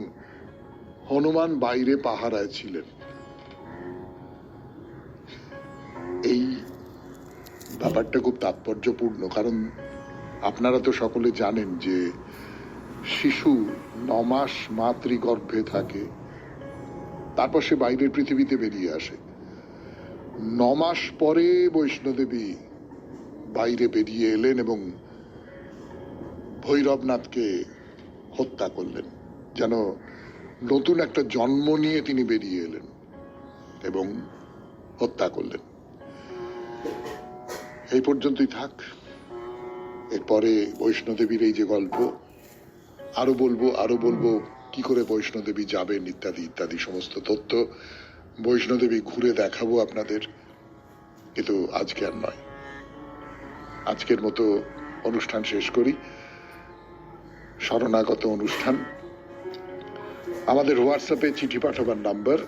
হনুমান বাইরে পাহারায় ছিলেন। এই ব্যাপারটা খুব তাৎপর্যপূর্ণ, কারণ আপনারা তো সকলে জানেন যে শিশু 9 মাস মাতৃগর্ভে থাকে, তারপর সে বাইরের পৃথিবীতে বেরিয়ে আসে। 9 মাস পরে বৈষ্ণদেবী বাইরে বেরিয়ে এলেন এবং ভৈরবনাথকে হত্যা করলেন, যেন নতুন একটা জন্ম নিয়ে তিনি বেরিয়ে এলেন এবং হত্যা করলেন। এই পর্যন্তই থাক। এরপরে বৈষ্ণদেবীর এই যে গল্প আরো বলবো কি করে বৈষ্ণদেবী যাবেন ইত্যাদি ইত্যাদি সমস্ত তথ্য বৈষ্ণদেবী ঘুরে দেখাবো আপনাদের, কিন্তু আজকে আর নয়। আজকের মতো অনুষ্ঠান শেষ করি। শরণাগত অনুষ্ঠান। আমাদের হোয়াটসঅ্যাপে চিঠি পাঠাবার নাম্বার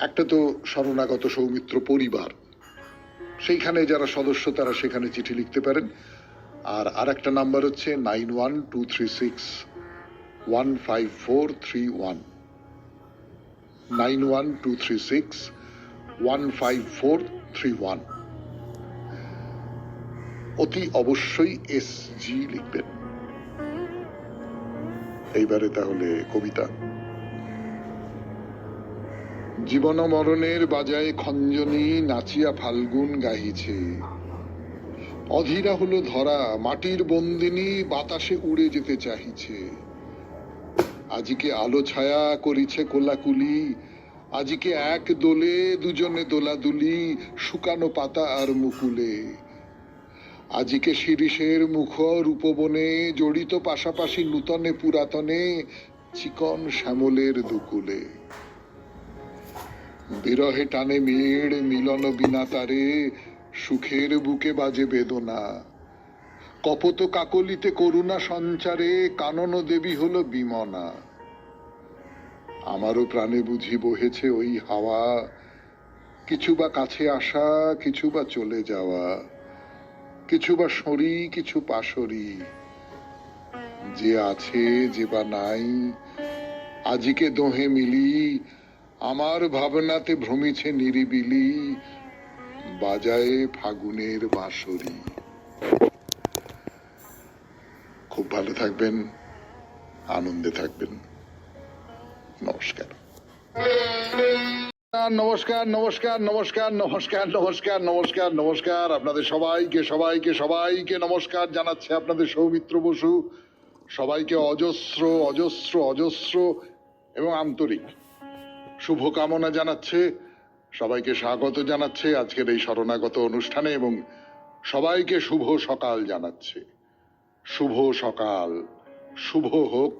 একটা তো শরণাগত সৌমিত্র পরিবার, সেইখানে যারা সদস্য তারা সেখানে চিঠি লিখতে পারেন। আর আরেকটা নাম্বার হচ্ছে 9123615431, 9123615431। অতি অবশ্যই SG লিখবেন। এইবারে তাহলে কবিতা। জীবন মরণের বাজায় খঞ্জনী নাচিয়া ফাল্গুন গাহিছে, অধীরা হলো ধরা মাটির বন্দিনী বাতাসে উড়ে যেতে চাহিছে। আজিকে আলো ছায়া করিছে কোলাকুলি, আজিকে এক দোলে দুজনে দোলাদুলি, শুকানো পাতা আর মুকুলে। আজিকে শিরিষের মুখর উপবনে জড়িত পাশাপাশি নূতনে পুরাতনে চিকন শ্যামলের দুকুলে। বিরহে টানে মেড় মিলন বিনা তারে, সুখের বুকে বাজে বেদনা। কপত কাকলিতে করুণা সঞ্চারে, কানন দেবী হলো বিমনা। আমারও প্রাণে বুঝি বহেছে ওই হাওয়া, কিছু বা কাছে আসা কিছু বা চলে যাওয়া, কিছু বা সরি কিছু পাশরি। যে আছে যে বা নাই আজিকে দোহে মিলি, আমার ভাবনাতে ভ্রমিছে নিরিবিলি, বাজায়ে ফাগুনের বাঁশরি। খুব ভালো থাকবেন, আনন্দে থাকবেন। নমস্কার। নমস্কার নমস্কার নমস্কার নমস্কার নমস্কার নমস্কার নমস্কার আপনাদের সবাইকে সবাইকে সবাইকে নমস্কার জানাচ্ছে আপনাদের সৌমিত্র বসু। সবাইকে অজস্র অজস্র অজস্র এবং আন্তরিক শুভকামনা জানাচ্ছে, সবাইকে স্বাগত জানাচ্ছে আজকের এই শরণাগত অনুষ্ঠানে এবং সবাইকে শুভ সকাল জানাচ্ছে। শুভ সকাল, শুভ হোক,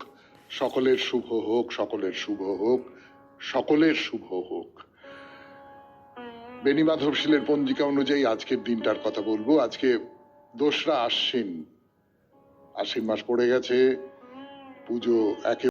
সকলের শুভ হোক, সকলের শুভ হোক, সকলের শুভ হোক। বেনি মাধবশীলের পঞ্জিকা অনুযায়ী আজকের দিনটার কথা বলবো। আজকে 2রা আশ্বিন, আশ্বিন মাস পড়ে গেছে, পুজো একে